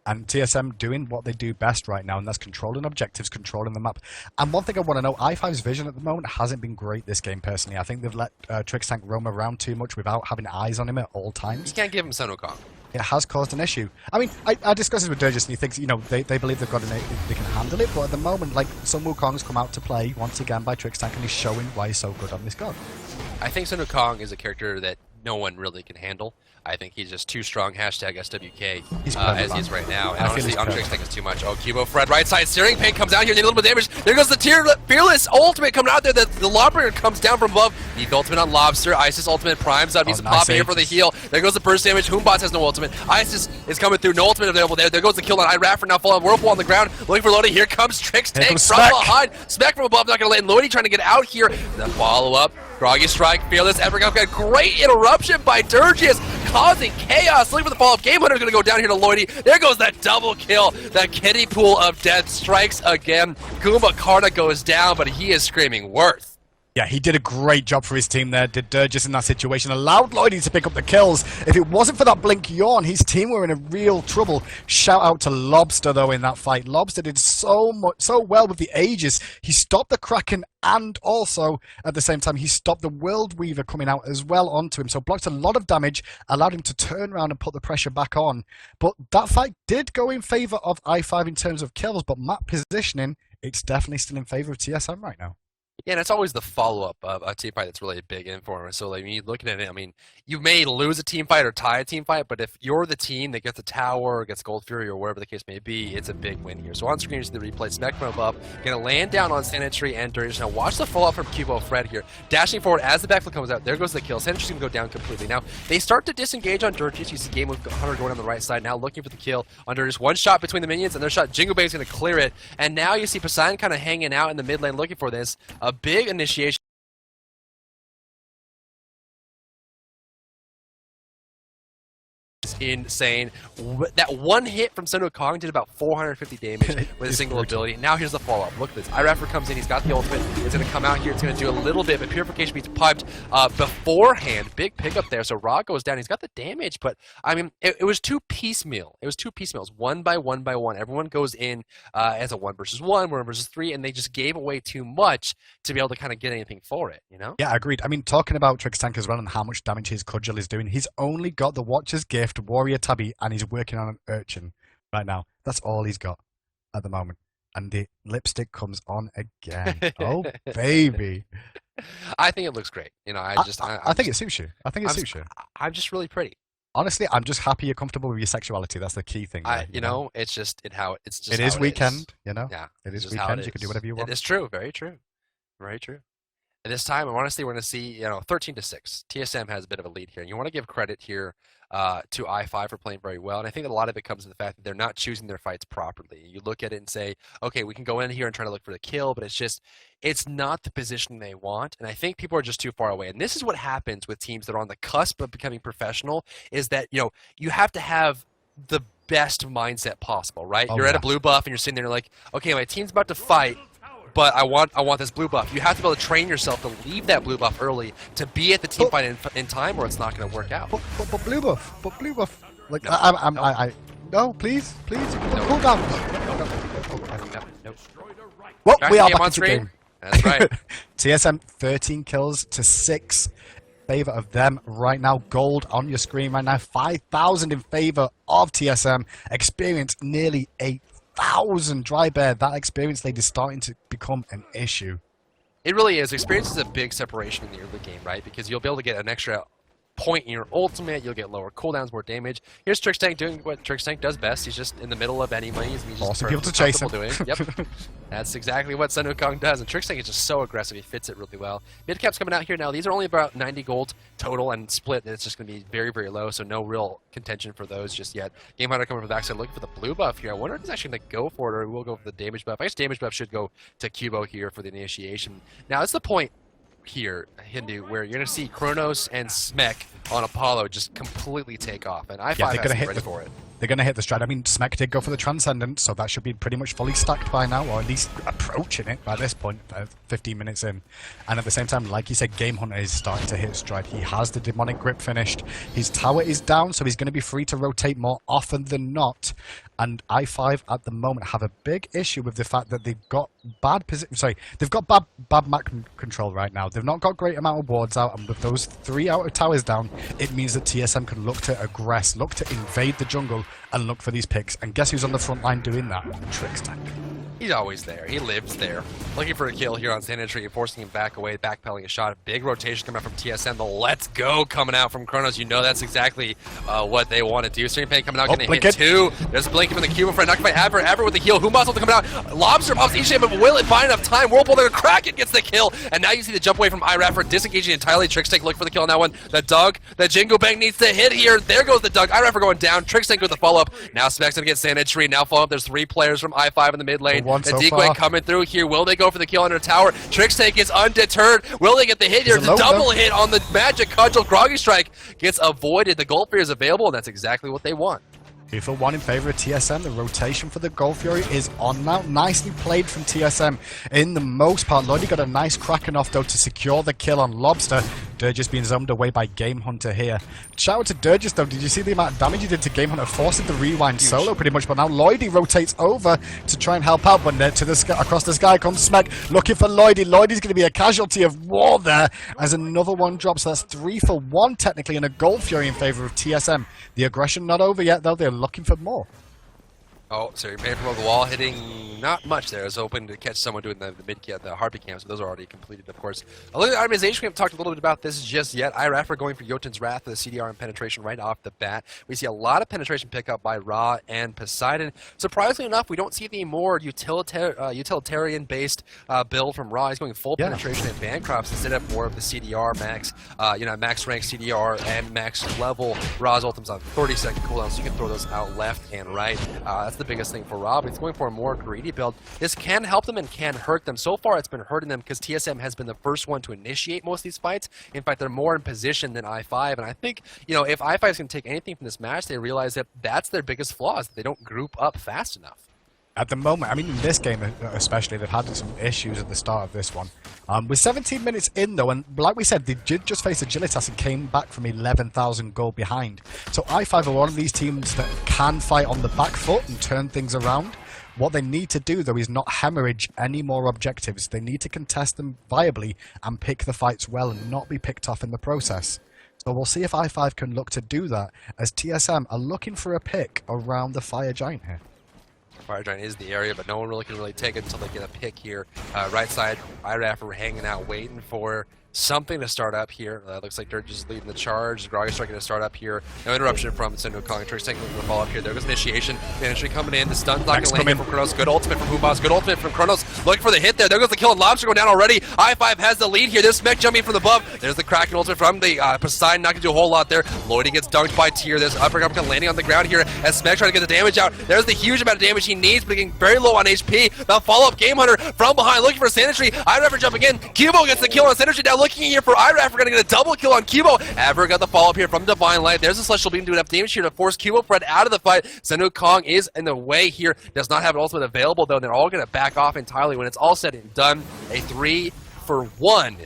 Speaker 2: And TSM doing what they do best right now, and that's controlling objectives, controlling the map. And one thing I want to know, i5's vision at the moment hasn't been great this game, personally. I think they've let Trixtank roam around too much without having eyes on him at all times.
Speaker 1: You can't give him Sun Wukong.
Speaker 2: It has caused an issue. I mean, I discussed this with Durgis, and he thinks, you know, they believe they've got they can handle it, but at the moment, like, Sun Wukong's come out to play once again by Trixtank, and he's showing why he's so good on this god.
Speaker 1: I think Sun Wukong is a character that no one really can handle. I think he's just too strong. Hashtag SWK as he is right now. And honestly, on Trixtank is too much. Oh, Cubo, Fred, right side, steering paint comes down here, need a little bit of damage. There goes the Fearless ultimate coming out there. The Lobster comes down from above. The ultimate on Lobster. Isis ultimate primes up. Needs to pop here for the heal. There goes the burst damage. Hoombots has no ultimate. Isis is coming through. No ultimate available there. There goes the kill on IIIII now falling. Whirlpool on the ground. Looking for Lodi. Here comes Trixtank from behind. Smack from above. Not going to land. Lodi trying to get out here. The follow up. Groggy Strike, Fearless, Evergreen. Great interruption by Durgis, causing chaos. Looking for the follow-up. Game Hunter's going to go down here to Lloydie. There goes that double kill. That kiddie pool of death strikes again. Goomba Karna goes down, but he is screaming worth.
Speaker 2: Yeah, he did a great job for his team there, did Durgis in that situation. Allowed Lloydie to pick up the kills. If it wasn't for that Blink Yawn, his team were in a real trouble. Shout out to Lobster, though, in that fight. Lobster did so well with the Aegis. He stopped the Kraken, and also, at the same time, he stopped the World Weaver coming out as well onto him. So blocked a lot of damage, allowed him to turn around and put the pressure back on. But that fight did go in favor of i5 in terms of kills, but map positioning, it's definitely still in favor of TSM right now.
Speaker 1: Yeah, and it's always the follow-up of a team fight that's really a big informer. So, like, when you looking at it, I mean, you may lose a team fight or tie a team fight, but if you're the team that gets the tower or gets Gold Fury or whatever the case may be, it's a big win here. So on screen, you see the replay. Smack from above, going to land down on Sanitary and Durgis. Now watch the follow-up from Cubo Fred here. Dashing forward as the backflip comes out. There goes the kill. Sanity's going to go down completely. Now, they start to disengage on Durgis. You see Game with Hunter going on the right side, now looking for the kill on Durgis. One shot between the minions, and their shot, Jingle Bay is going to clear it. And now you see Poseidon kind of hanging out in the mid lane looking for this. A big initiation. Insane. That one hit from Sun Wukong did about 450 damage with a single ability. Now here's the follow-up. Look at this. IIIII comes in. He's got the ultimate. It's going to come out here. It's going to do a little bit, but Purification beats piped beforehand. Big pickup there. So Ra goes down. He's got the damage, but I mean, it was too piecemeal. It was two piecemeals. One by one by one. Everyone goes in as a 1 versus 1, 1 versus 3, and they just gave away too much to be able to kind of get anything for it, you know?
Speaker 2: Yeah, agreed. I mean, talking about Trixtank as well and how much damage his cudgel is doing, he's only got the Watcher's Gift, Warrior Tabby, and he's working on an Urchin right now. That's all he's got at the moment. And the lipstick comes on again. Oh, baby.
Speaker 1: I think it looks great. You know, I
Speaker 2: think it suits you. I think it suits you.
Speaker 1: I'm just really pretty.
Speaker 2: Honestly, I'm just happy you're comfortable with your sexuality. That's the key thing. There,
Speaker 1: you know, it's just
Speaker 2: it is weekend, you know?
Speaker 1: Yeah.
Speaker 2: It is weekend. You can do whatever you want.
Speaker 1: It is true. Very true. Very true. At this time, honestly, we're going to see, you know, 13-6. TSM has a bit of a lead here. And you want to give credit here to i5 for playing very well. And I think that a lot of it comes to the fact that they're not choosing their fights properly. You look at it and say, okay, we can go in here and try to look for the kill, but it's not the position they want. And I think people are just too far away. And this is what happens with teams that are on the cusp of becoming professional, is that, you know, you have to have the best mindset possible, right? You're at a blue buff and you're sitting there like, okay, my team's about to fight, but I want this blue buff. You have to be able to train yourself to leave that blue buff early to be at the team fight in time, or it's not going to work out.
Speaker 2: But blue buff. Like
Speaker 1: no.
Speaker 2: No, please,
Speaker 1: No.
Speaker 2: Cool down.
Speaker 1: No.
Speaker 2: Well, we are
Speaker 1: back
Speaker 2: back into the game.
Speaker 1: That's right.
Speaker 2: TSM 13 kills to 6. Favor of them right now. Gold on your screen right now. 5,000 in favor of TSM. Experience nearly 8,000. Dry Bear, that experience lead is starting to become an issue.
Speaker 1: It really is. Experience is a big separation in the early game, right? Because you'll be able to get an extra point in your ultimate, you'll get lower cooldowns, more damage. Here's Trixtank doing what Trixtank does best. He's just in the middle of enemies. He's just
Speaker 2: people to chase him.
Speaker 1: Doing. Yep. That's exactly what Sun Wukong does. And Trixtank is just so aggressive. He fits it really well. Midcap's coming out here now. These are only about 90 gold total, and split, it's just going to be very, very low, so no real contention for those just yet. Game Hunter coming from the backside looking for the blue buff here. I wonder if he's actually going to go for it, or he will go for the damage buff. I guess damage buff should go to Cubo here for the initiation. Now, it's the point here, Hindu, where you're going to see Kronos and Smek on Apollo just completely take off, and i5 has to be ready for it.
Speaker 2: They're going to hit the stride. I mean, Smek did go for the Transcendent, so that should be pretty much fully stacked by now, or at least approaching it by this point, 15 minutes in. And at the same time, like you said, Game Hunter is starting to hit stride. He has the Demonic Grip finished. His tower is down, so he's going to be free to rotate more often than not. And i5 at the moment have a big issue with the fact that they've got bad position. Sorry, they've got bad map control right now. They've not got great amount of wards out, and with those 3 outer towers down, it means that TSM can look to aggress, look to invade the jungle, and look for these picks. And guess who's on the front line doing that? Trickster.
Speaker 1: He's always there. He lives there. Looking for a kill here on Sanitary, forcing him back away, backpedaling a shot. Big rotation coming out from TSM. The let's go coming out from Kronos. You know that's exactly what they want to do. Stream Pain coming out, going to hit 2. There's a blink from the Cubo friend, knocked by Adver with the heal. Humas also coming out. Lobster pops each but will it find enough time? Whirlpool, they're going to crack it, gets the kill. And now you see the jump away from IIIII, disengaging entirely. Trickstick looking for the kill on that one. The Dug, the Jingle Bang needs to hit here. There goes the Dug. IIIII going down. Trickstick with the follow-up. Now Smec's going to get Sanitary. Now follow-up. There's 3 players from i5 in the mid lane. The Decoy coming through here. Will they go for the kill under tower? Trickstake is undeterred. Will they get the hit here? The double hit on the Magic Cudgel. Groggy Strike gets avoided. The Gold Fury is available, and that's exactly what they want.
Speaker 2: 2 for 1 in favor of TSM. The rotation for the Gold Fury is on now. Nicely played from TSM in the most part. Lloydie got a nice cracking off though to secure the kill on Lobster. Durgis being zoomed away by Game Hunter here. Shout out to Durgis though. Did you see the amount of damage he did to Game Hunter? Forcing the rewind solo pretty much. But now Lloydie rotates over to try and help out. But to the sky, across the sky comes Smec looking for Lloydie. Lloydie's going to be a casualty of war there as another one drops. So that's 3 for 1 technically, and a Gold Fury in favor of TSM. The aggression not over yet though. They're looking for more.
Speaker 1: Oh, so you're paying from the wall, hitting not much there. I was hoping to catch someone doing the mid-camp, the Harpy camps, but those are already completed, of course. A look at itemization. We haven't talked a little bit about this just yet. IIIII going for Jotun's Wrath for the CDR and penetration right off the bat. We see a lot of penetration pickup by Ra and Poseidon. Surprisingly enough, we don't see the more utilitarian-based build from Ra. He's going full penetration and Bancrofts instead of more of the CDR max, max rank CDR and max level. Ra's ultimate's on 30-second cooldown, so you can throw those out left and right. That's the biggest thing for Rob. He's going for a more greedy build. This can help them and can hurt them. So far, it's been hurting them because TSM has been the first one to initiate most of these fights. In fact, they're more in position than i5. And I think, if i5 is going to take anything from this match, they realize that that's their biggest flaw, is that they don't group up fast enough.
Speaker 2: At the moment, I mean, in this game especially, they've had some issues at the start of this one. With 17 minutes in, though, and like we said, they did just face Agilitas and came back from 11,000 gold behind. So i5 are one of these teams that can fight on the back foot and turn things around. What they need to do, though, is not hemorrhage any more objectives. They need to contest them viably and pick the fights well and not be picked off in the process. So we'll see if i5 can look to do that, as TSM are looking for a pick around the Fire Giant here.
Speaker 1: Fire Giant is the area, but no one really can take it until they get a pick here. Right side, IIIII hanging out, waiting for something to start up here. Looks like Dirt just leading the charge. Groggy striking to start up here. No interruption from Sendo calling. Trick's taking the follow up here. There goes initiation. Management coming in. The stun's not going to land from Kronos. Good ultimate from Humas. Good ultimate from Kronos. Looking for the hit there. There goes the kill, and Lobster going down already. i5 has the lead here. There's Smec jumping from above. There's the Kraken ultimate from the Poseidon. Not going to do a whole lot there. Lloydie gets dunked by Tyr. There's uppercut landing on the ground here as Smec trying to get the damage out. There's the huge amount of damage he needs, but getting very low on HP. The follow-up Game Hunter from behind looking for Sanitary. IIIII jumping in. Cubo gets the kill on Sanitary. Now looking here for IIIII. We're going to get a double kill on Cubo. Aver got the follow-up here from Divine Light. There's a Celestial Beam doing enough damage here to force Cubo Fred out of the fight. Senu Kong is in the way here. Does not have an ultimate available, though. They're all going to back off entirely when it's all said and done. A 3 for 1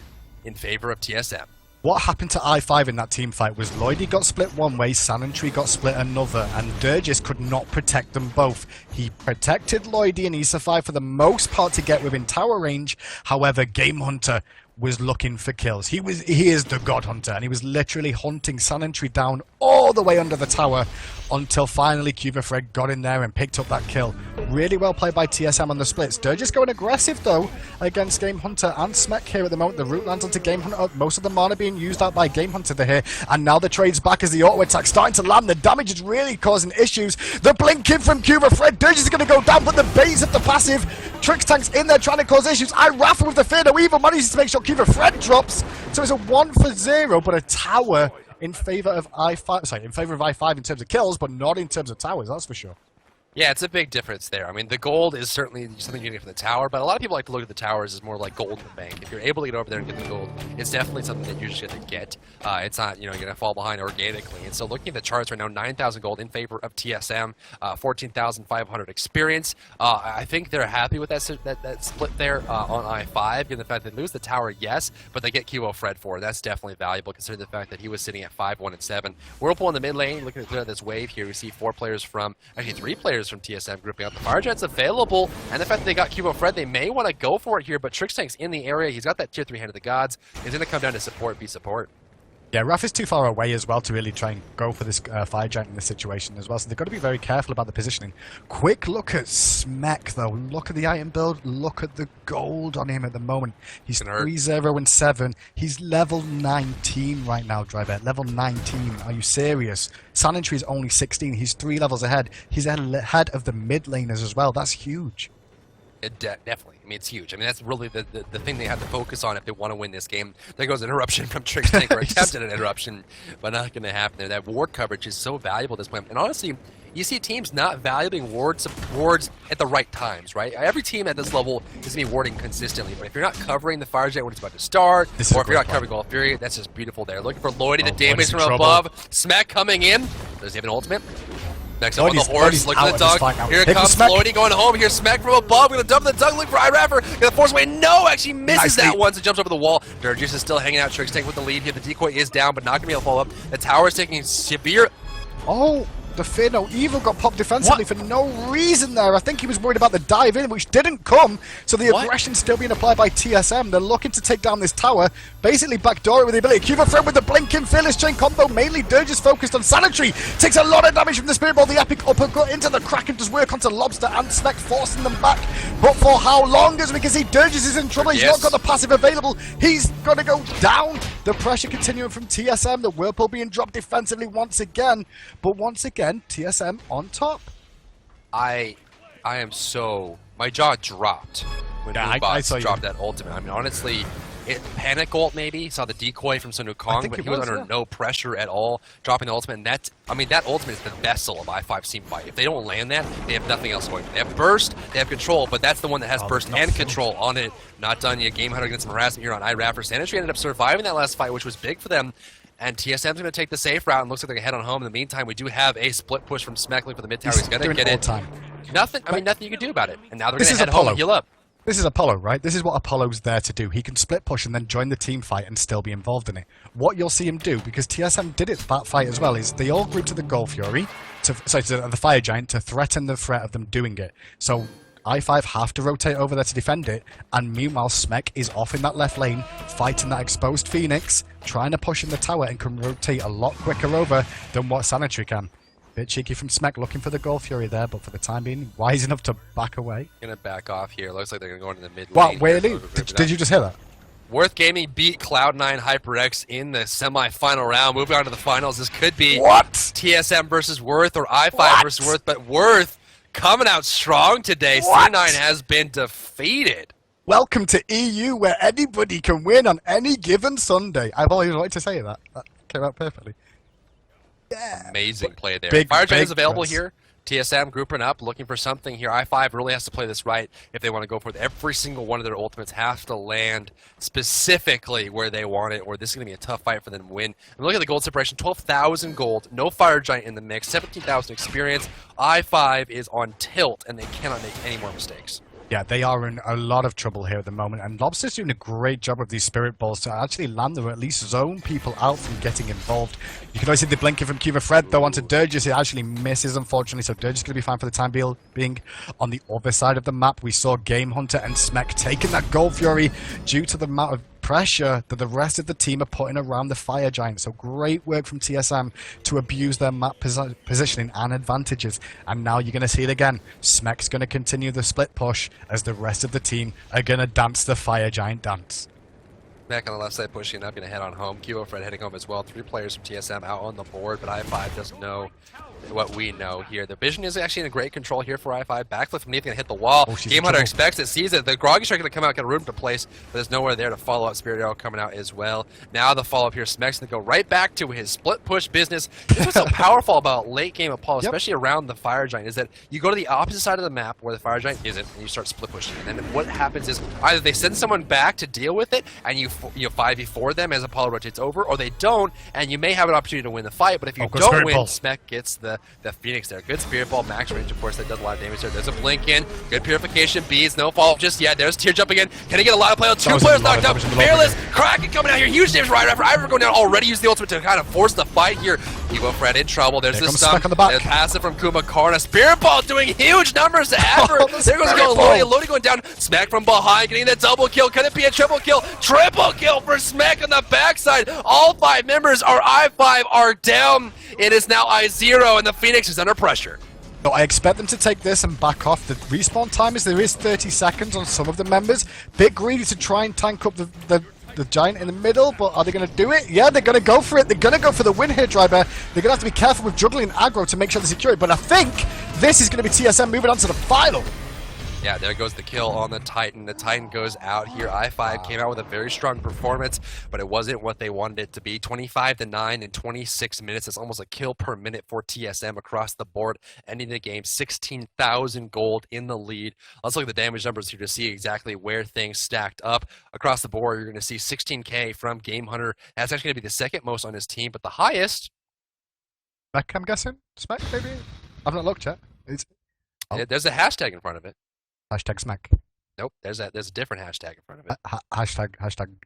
Speaker 1: in favor of TSM.
Speaker 2: What happened to i5 in that team fight was Lloydie got split one way, Sanitary got split another, and Durgis could not protect them both. He protected Lloydie and Isafai for the most part to get within tower range. However, Game Hunter was looking for kills. He is the God Hunter, and he was literally hunting Sanitary down all the way under the tower until finally Cuba Fred got in there and picked up that kill. Really well played by TSM on the splits. Durgis going aggressive though against Game Hunter and Smec here at the moment. The root lands onto Game Hunter. Most of the mana being used out by Game Hunter here, and now the trade's back as the auto attack starting to land. The damage is really causing issues. The blinking from Cuba Fred. Durgis is going to go down, but the base of the passive. Trix Tank's in there trying to cause issues. IIIII with the Fear No Evil manages to make sure Cuba Fred drops. So it's a 1 for 0, but a tower in favor of i5. Sorry, in favor of i5 in terms of kills, but not in terms of towers. That's for sure.
Speaker 1: Yeah, it's a big difference there. I mean, the gold is certainly something you can get from the tower, but a lot of people like to look at the towers as more like gold in the bank. If you're able to get over there and get the gold, it's definitely something that you're just going to get. It's not, you're going to fall behind organically. And so looking at the charts right now, 9,000 gold in favor of TSM, 14,500 experience. I think they're happy with that split there on i5, given the fact that they lose the tower, yes, but they get Cubo Fred for it. That's definitely valuable, considering the fact that he was sitting at 5, 1, and 7. Whirlpool in the mid lane, looking at this wave here, we see 4 players from, actually 3 players players from TSM grouping up. The Fire Giant's available, and the fact that they got Cubo Fred, they may want to go for it here, but Trickstank's in the area. He's got that tier 3 Hand of the Gods. He's going to come down to support, be support.
Speaker 2: Yeah, Raf is too far away as well to really try and go for this Fire Giant in this situation as well, so they've got to be very careful about the positioning. Quick look at Smek, though. Look at the item build. Look at the gold on him at the moment. He's 3-0-7. He's level 19 right now, Drybet. Level 19. Are you serious? Sanitary is only 16. He's 3 levels ahead. He's ahead of the mid laners as well. That's huge.
Speaker 1: Definitely. I mean, it's huge. I mean, that's really the thing they have to focus on if they want to win this game. There goes an interruption from Trickstank, or attempted an interruption, but not going to happen there. That ward coverage is so valuable at this point. And honestly, you see teams not valuing wards at the right times, right? Every team at this level is going to be warding consistently, but if you're not covering the Fire Giant when it's about to start, or if you're not covering Gold Fury, that's just beautiful there. Looking for Lloydie, the damage from above. Smack coming in. Does he have an ultimate? Next up on the horse, look at the dog. Here comes Lloydie going home. Here's Smack from above. Gonna dump the dog. Look for hi-rez. Gonna force away. No, actually misses that one. So jumps over the wall. Durgis is still hanging out. Trickstank with the lead here. The decoy is down, but not gonna be able to follow up. The tower is taking severe.
Speaker 2: Oh, the Fear No Evil got popped defensively for no reason there. I think he was worried about the dive in, which didn't come. So the aggression still being applied by TSM. They're looking to take down this tower. Basically backdoor it with the ability. Cuba Fred with the blinking Fearless Chain combo. Mainly Dirge is focused on Sanitary. Takes a lot of damage from the Spirit Ball. The epic uppercut into the Kraken does work onto Lobster and Smek, forcing them back. But for how long? As we can see, Dirges is in trouble. He's not got the passive available. He's going to go down. The pressure continuing from TSM. The Whirlpool being dropped defensively once again. But once again, TSM on top.
Speaker 1: I am so... My jaw dropped when Boobas dropped that ultimate. I mean, honestly, panic ult maybe. Saw the decoy from Sun Wukong, but he was under no pressure at all, dropping the ultimate. And that ultimate is the vessel of i5 team fight. If they don't land that, they have nothing else going. They have burst, they have control, but that's the one that has burst and control on it. Not done yet. Game Hunter gets some harassment here on IIIII. Sanitary ended up surviving that last fight, which was big for them. And TSM's going to take the safe route and looks like they're going to head on home. In the meantime, we do have a split push from Smeckling for the mid tower. He's going to get it. Nothing you can do about it. And now they're going to head home and heal up.
Speaker 2: This is Apollo, right? This is what Apollo's there to do. He can split push and then join the team fight and still be involved in it. What you'll see him do, because TSM did it that fight as well, is they all group to the Gold Fury, to the Fire Giant, to threaten the threat of them doing it. So i5 have to rotate over there to defend it, and meanwhile Smek is off in that left lane, fighting that exposed Phoenix, trying to push in the tower, and can rotate a lot quicker over than what Sanitary can. Bit cheeky from Smek, looking for the Gold Fury there, but for the time being, wise enough to back away.
Speaker 1: Gonna back off here. Looks like they're gonna go into the mid lane.
Speaker 2: Wow, really? Did you just hear that?
Speaker 1: Worth Gaming beat Cloud9 HyperX in the semi-final round. Moving on to the finals, this could be TSM versus Worth or i5 versus Worth, but Worth coming out strong today. C9 has been defeated.
Speaker 2: Welcome to EU, where anybody can win on any given Sunday. I've always wanted to say that. That came out perfectly. Yeah. Amazing
Speaker 1: play there. Fire Giant is available here. TSM grouping up, looking for something here. i5 really has to play this right if they want to go for it. Every single one of their ultimates has to land specifically where they want it, or this is going to be a tough fight for them to win. And look at the gold separation, 12,000 gold, no Fire Giant in the mix, 17,000 experience. i5 is on tilt, and they cannot make any more mistakes.
Speaker 2: Yeah, they are in a lot of trouble here at the moment, and Lobster's doing a great job with these Spirit Balls to actually land them, or at least zone people out from getting involved. You can always see the blinking from Cuba Fred, though, onto Durgis. It actually misses, unfortunately, so Durgis is going to be fine for the time being. On the other side of the map, we saw Game Hunter and Smek taking that Gold Fury due to the amount of pressure that the rest of the team are putting around the Fire Giant. So great work from TSM to abuse their map positioning and advantages. And now you're going to see it again. Smek's going to continue the split push as the rest of the team are going to dance the Fire Giant dance.
Speaker 1: Back on the left side pushing up, going to head on home. Cubo Fred heading home as well. 3 players from TSM out on the board, but i5 doesn't know what we know here. The vision is actually in a great control here for i5. Backflip from Neath going to hit the wall. Game Hunter expects it, sees it. The Groggy Strike going to come out, get a room to place, but there's nowhere there to follow up. Spirit Arrow coming out as well. Now the follow up here, Smek's going to go right back to his split push business. This is what's so powerful about late game Apollo, especially around the Fire Giant, is that you go to the opposite side of the map where the Fire Giant isn't, and you start split pushing. And then what happens is either they send someone back to deal with it, and you 5v4 them as Apollo rotates over, or they don't, and you may have an opportunity to win the fight, but if you don't win, Smek gets the Phoenix there. Good Spirit Ball, max range, of course, that does a lot of damage there. There's a blink in, good purification, bees, no follow-up just yet. There's Tear Jump again. Can he get a lot of play on 2 players knocked out? Fearless, Kraken coming out here, huge damage right after Ivor going down already, used the ultimate to kind of force the fight here. Evo Fred in trouble. There's
Speaker 2: Here
Speaker 1: the
Speaker 2: comes
Speaker 1: stun.
Speaker 2: Smack on the back.
Speaker 1: There's passive from Kumakarna. Spirit Ball doing huge numbers to Adver.
Speaker 2: Oh, the
Speaker 1: There goes
Speaker 2: Spirit
Speaker 1: Lodi.
Speaker 2: Ball.
Speaker 1: Lodi going down. Smack from behind, getting the double kill. Could it be a triple kill? Triple kill for Smack on the backside. All 5 members are I5 are down. It is now I0, and the Phoenix is under pressure.
Speaker 2: So I expect them to take this and back off. The respawn time is there is 30 seconds on some of the members. Bit greedy to try and tank up the giant in the middle, but are they going to do it? Yeah, they're going to go for it. They're going to go for the win here, Drybear. They're going to have to be careful with juggling aggro to make sure they secure it, but I think this is going to be TSM moving on to the final.
Speaker 1: Yeah, there goes the kill on the Titan. The Titan goes out here. I5 came out with a very strong performance, but it wasn't what they wanted it to be. 25-9 in 26 minutes. It's almost a kill per minute for TSM across the board, ending the game 16,000 gold in the lead. Let's look at the damage numbers here to see exactly where things stacked up. Across the board, you're going to see 16k from Game Hunter. That's actually going to be the second most on his team, but the highest...
Speaker 2: Spec, I'm guessing? Spec, maybe? I've not looked yet.
Speaker 1: There's a hashtag in front of it.
Speaker 2: Hashtag Smack.
Speaker 1: Nope, there's a different hashtag in front of it.
Speaker 2: Hashtag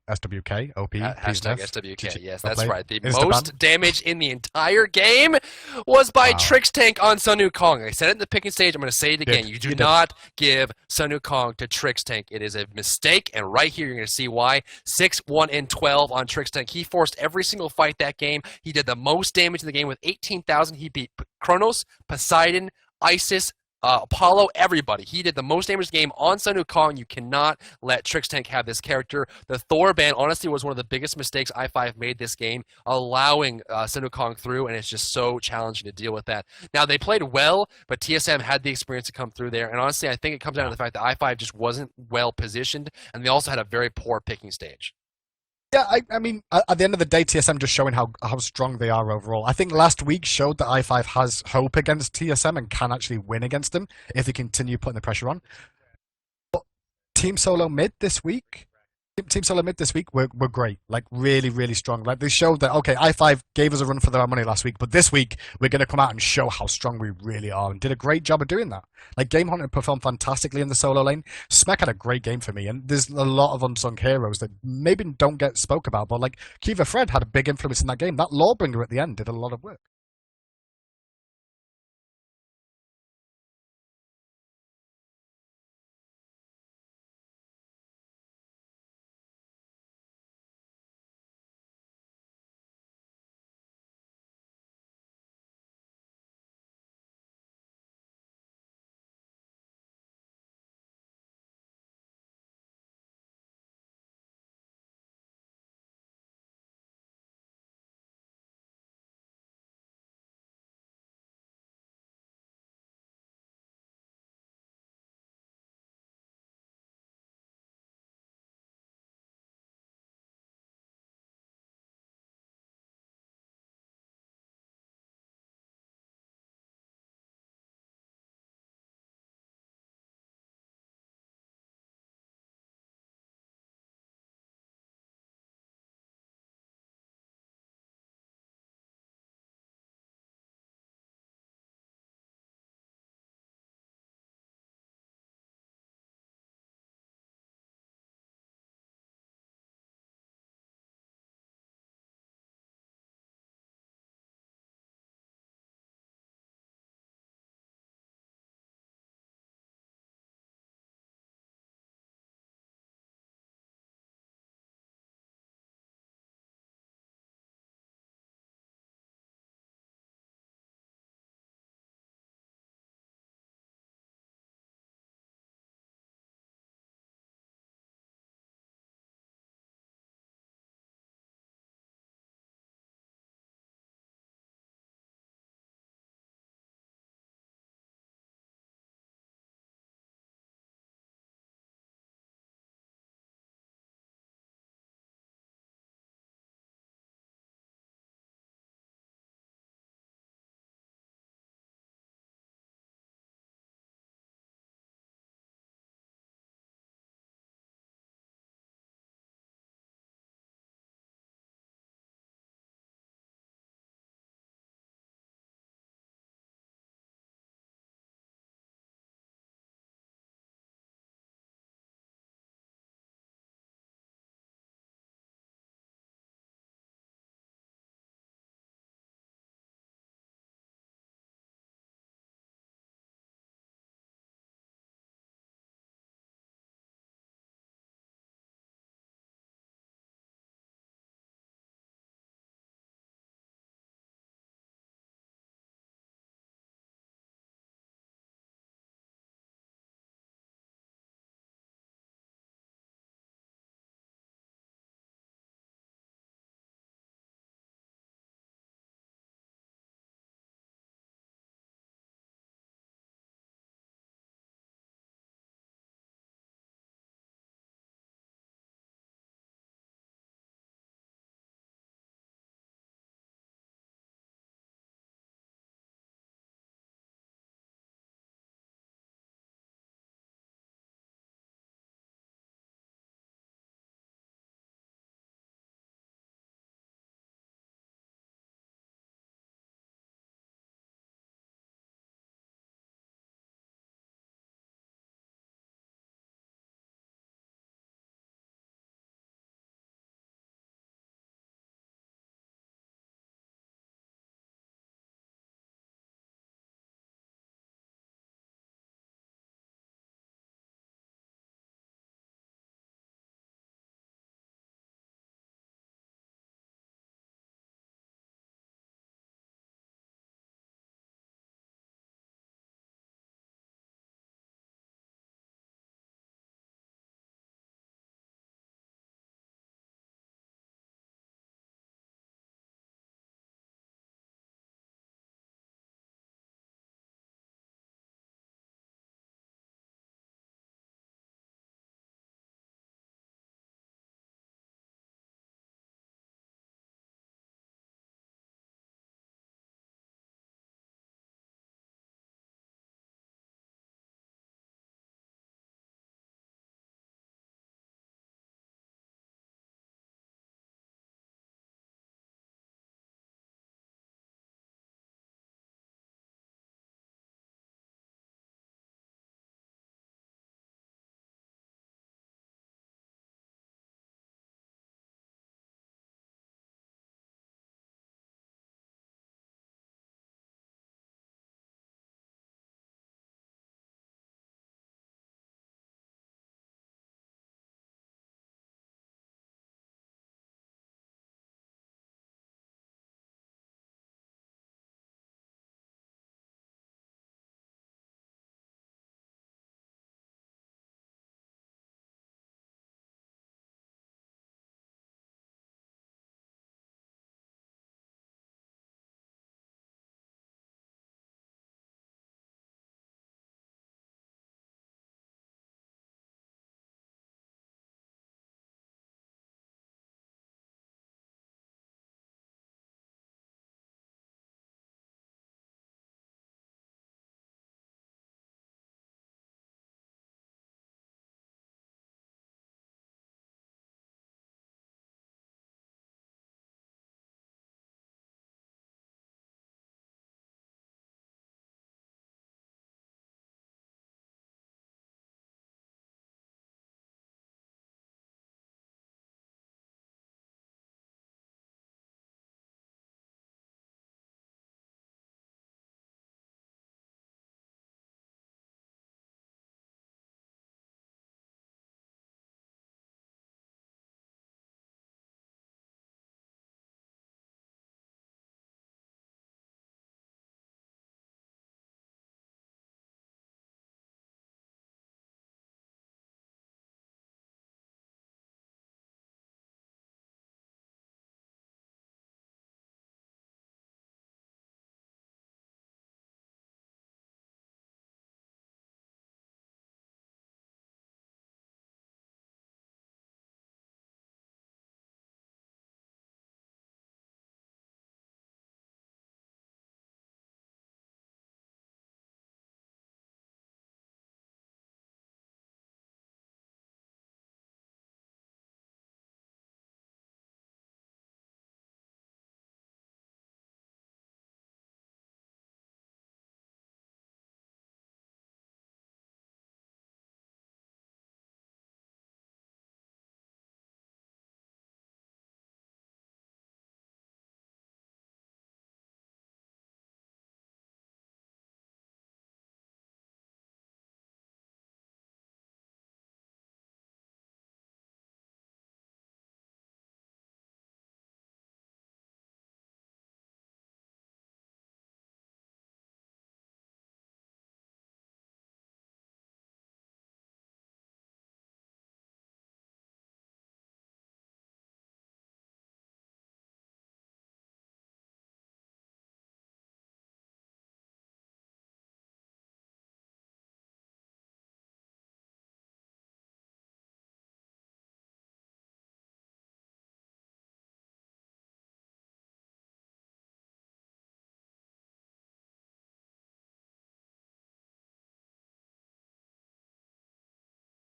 Speaker 2: SWK, OP,
Speaker 1: hashtag SWK, yes, that's
Speaker 2: play.
Speaker 1: right. The
Speaker 2: Is the
Speaker 1: most damage in the entire game was by Trix Tank on Sun Wukong. I said it in the picking stage, I'm going to say it again. You do not give Sun Wukong to Trix Tank. It is a mistake, and right here you're going to see why. 6, 1, and 12 on Trix Tank. He forced every single fight that game. He did the most damage in the game with 18,000. He beat Kronos, Poseidon, Isis, Apollo, everybody. He did the most damage game on Sun Wukong. You cannot let Trix Tank have this character. The Thor ban honestly was one of the biggest mistakes I5 made this game, allowing Sun Wukong through, and it's just so challenging to deal with that. Now, they played well, but TSM had the experience to come through there, and honestly, I think it comes down to the fact that I5 just wasn't well positioned, and they also had a very poor picking stage.
Speaker 2: Yeah, I mean, at the end of the day, TSM just showing how strong they are overall. I think last week showed that I5 has hope against TSM and can actually win against them if they continue putting the pressure on. But Team Solo Mid this week were great. Like, really, really strong. Like, they showed that, okay, I5 gave us a run for their money last week, but this week we're going to come out and show how strong we really are, and did a great job of doing that. Like, Game Hunter performed fantastically in the solo lane. Smek had a great game for me, and there's a lot of unsung heroes that maybe don't get spoke about, but like, Kiva Fred had a big influence in that game. That Lawbringer at the end did a lot of work.